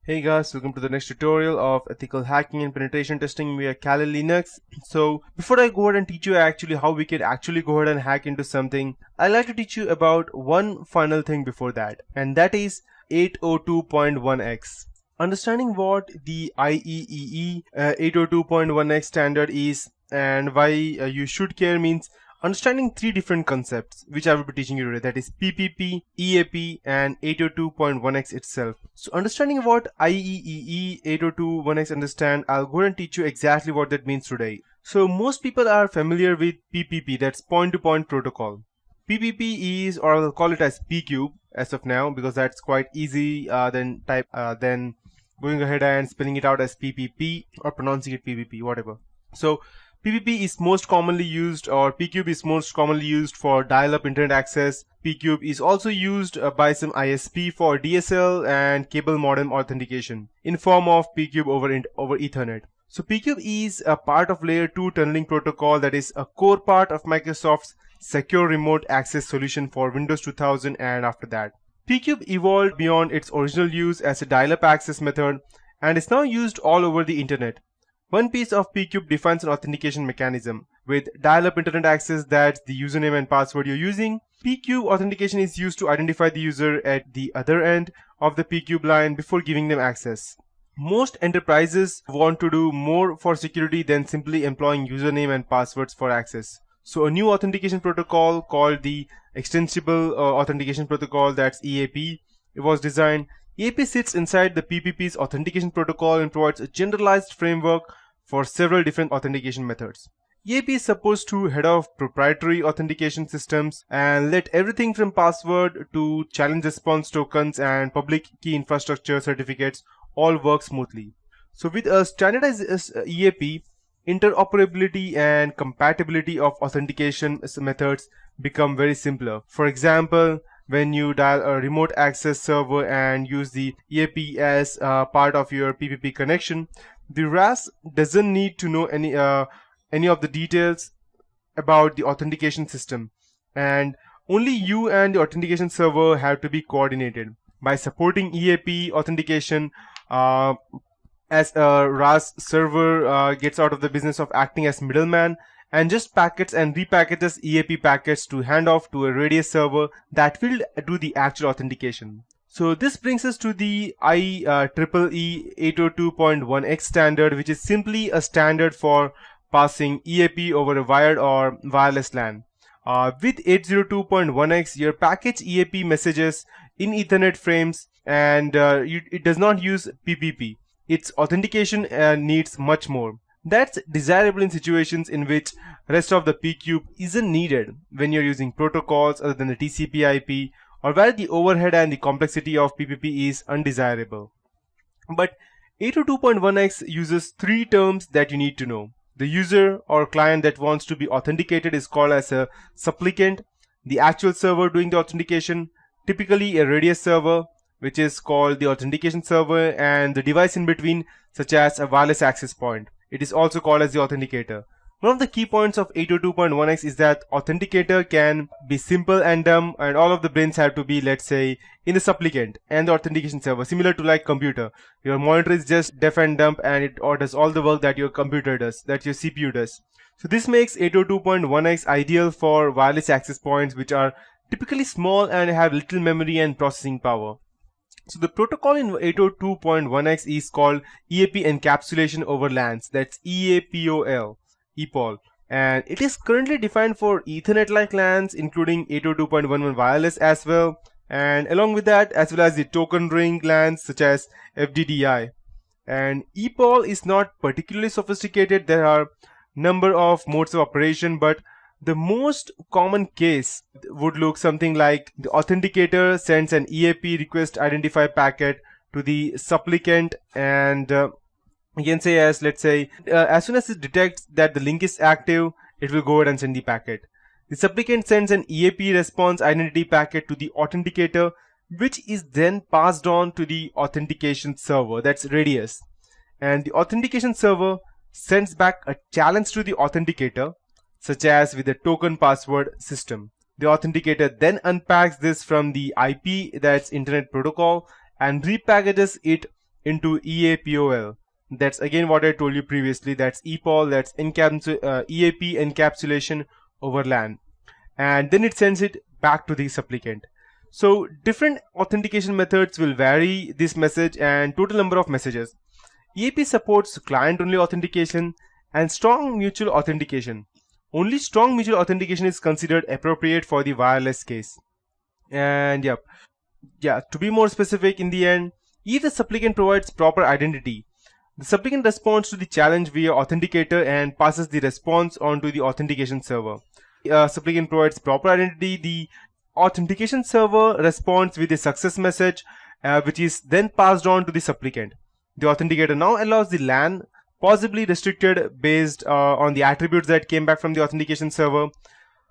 Hey guys, welcome to the next tutorial of ethical hacking and penetration testing via Kali Linux. So before I go ahead and teach you actually how we can actually go ahead and hack into something, I'd like to teach you about one final thing before that, and that is 802.1x. Understanding what the IEEE 802.1x standard is and why you should care means understanding three different concepts which I will be teaching you today, that is PPP, EAP and 802.1x itself. So understanding what IEEE 802.1x understand, I'll go and teach you exactly what that means today. So most people are familiar with PPP, that's point-to-point protocol. PPP is, or I'll call it as PCube as of now because that's quite easy than going ahead and spelling it out as PPP or pronouncing it PPP, whatever. So PPP is most commonly used, or PCube is most commonly used for dial-up internet access. PCube is also used by some ISP for DSL and cable modem authentication in form of PCube over Ethernet. So PCube is a part of layer 2 tunneling protocol, that is a core part of Microsoft's secure remote access solution for Windows 2000 and after that. PCube evolved beyond its original use as a dial-up access method and is now used all over the internet. One piece of PCube defines an authentication mechanism. With dial-up internet access, that's the username and password you're using. PCube authentication is used to identify the user at the other end of the PCube line before giving them access. Most enterprises want to do more for security than simply employing username and passwords for access. So a new authentication protocol called the Extensible Authentication Protocol, that's EAP, it was designed. EAP sits inside the PPP's authentication protocol and provides a generalized framework for several different authentication methods. EAP is supposed to head off proprietary authentication systems and let everything from password to challenge response tokens and public key infrastructure certificates all work smoothly. So with a standardized EAP, interoperability and compatibility of authentication methods become very simpler. For example, when you dial a remote access server and use the EAP as part of your PPP connection, the RAS doesn't need to know any of the details about the authentication system, and only you and the authentication server have to be coordinated. By supporting EAP authentication, as a RAS server gets out of the business of acting as middleman and just packets and repackages EAP packets to hand off to a Radius server that will do the actual authentication. So this brings us to the IEEE 802.1x standard, which is simply a standard for passing EAP over a wired or wireless LAN. With 802.1x, your package EAP messages in Ethernet frames, and it does not use PPP. Its authentication needs much more. That's desirable in situations in which rest of the PCube isn't needed when you're using protocols other than the TCP/IP, or where the overhead and the complexity of PPP is undesirable. But 802.1x uses three terms that you need to know. The user or client that wants to be authenticated is called as a supplicant. The actual server doing the authentication, typically a Radius server, which is called the authentication server, and the device in between, such as a wireless access point. It is also called as the authenticator. One of the key points of 802.1x is that authenticator can be simple and dumb, and all of the brains have to be, let's say, in the supplicant and the authentication server, similar to like computer. Your monitor is just deaf and dumb and it does all the work that your computer does, that your CPU does. So this makes 802.1x ideal for wireless access points, which are typically small and have little memory and processing power. So the protocol in 802.1x is called EAP encapsulation over LANs, that's EAPOL, and it is currently defined for Ethernet-like LANs, including 802.11 wireless as well, and along with that, as well as the token ring LANs such as FDDI. And EPOL is not particularly sophisticated. There are number of modes of operation, but the most common case would look something like the authenticator sends an EAP request identify packet to the supplicant, and you can say as, let's say, as soon as it detects that the link is active, it will go ahead and send the packet. The supplicant sends an EAP response identity packet to the authenticator, which is then passed on to the authentication server, that's Radius. And the authentication server sends back a challenge to the authenticator, such as with the token password system. The authenticator then unpacks this from the IP, that's Internet Protocol, and repackages it into EAPOL. That's again what I told you previously. That's EPOL, that's EAP encapsulation over LAN. And then it sends it back to the supplicant. So different authentication methods will vary this message and total number of messages. EAP supports client-only authentication and strong mutual authentication. Only strong mutual authentication is considered appropriate for the wireless case. And to be more specific, in the end, if the supplicant provides proper identity, the supplicant responds to the challenge via authenticator and passes the response on to the authentication server. Supplicant provides proper identity, the authentication server responds with a success message, which is then passed on to the supplicant. The authenticator now allows the LAN, possibly restricted based on the attributes that came back from the authentication server.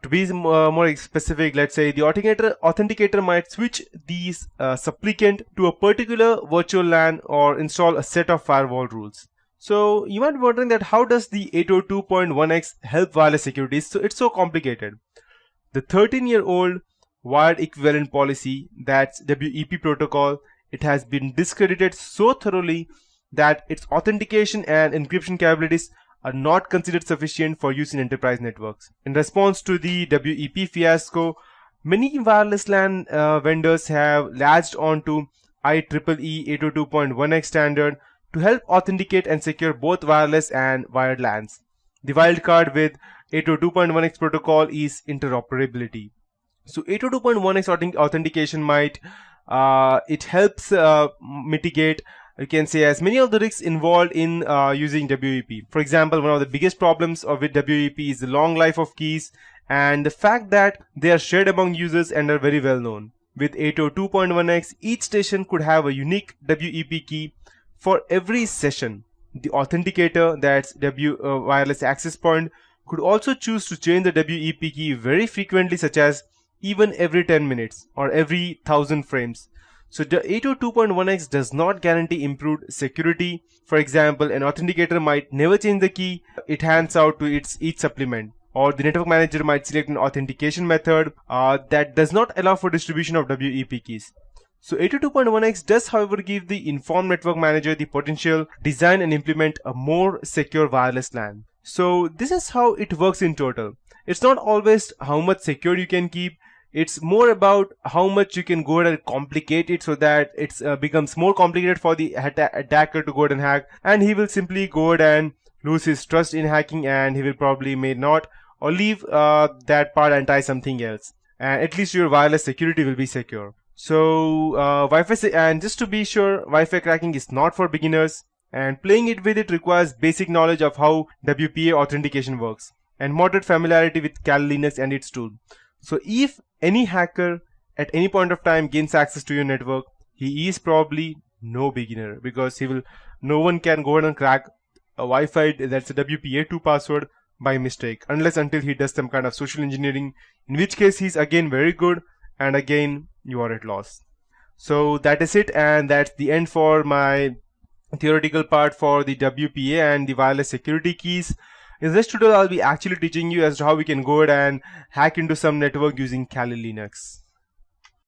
To be more specific, let's say the authenticator might switch these supplicant to a particular virtual LAN or install a set of firewall rules. So you might be wondering that how does the 802.1x help wireless security? So it's so complicated. The 13-year-old wired equivalent policy, that's WEP protocol, it has been discredited so thoroughly that its authentication and encryption capabilities are not considered sufficient for use in enterprise networks. In response to the WEP fiasco, many wireless LAN vendors have latched onto IEEE 802.1x standard to help authenticate and secure both wireless and wired LANs. The wildcard with 802.1x protocol is interoperability. So 802.1x authentication might it helps mitigate, you can say, as many of the risks involved in using WEP. For example, one of the biggest problems with WEP is the long life of keys and the fact that they are shared among users and are very well known. With 802.1x, each station could have a unique WEP key for every session. The authenticator, that's wireless access point, could also choose to change the WEP key very frequently, such as even every 10 minutes or every 1000 frames. So the 802.1x does not guarantee improved security. For example, an authenticator might never change the key it hands out to each supplement, or the network manager might select an authentication method that does not allow for distribution of WEP keys. So 802.1x does, however, give the informed network manager the potential design and implement a more secure wireless LAN. So this is how it works in total. It's not always how much secure you can keep. It's more about how much you can go ahead and complicate it so that it becomes more complicated for the attacker to go ahead and hack, and he will simply go ahead and lose his trust in hacking, and he will probably may not or leave that part and try something else. And at least your wireless security will be secure. So Wi-Fi, and just to be sure, Wi-Fi cracking is not for beginners, and playing it with it requires basic knowledge of how WPA authentication works and moderate familiarity with Kali Linux and its tool. So if any hacker at any point of time gains access to your network, he is probably no beginner, because no one can go ahead and crack a Wi-Fi that's a WPA2 password by mistake, unless until he does some kind of social engineering, in which case he's again very good, and again you are at loss. So that is it, and that's the end for my theoretical part for the WPA and the wireless security keys. In this tutorial, I'll be actually teaching you as to how we can go ahead and hack into some network using Kali Linux.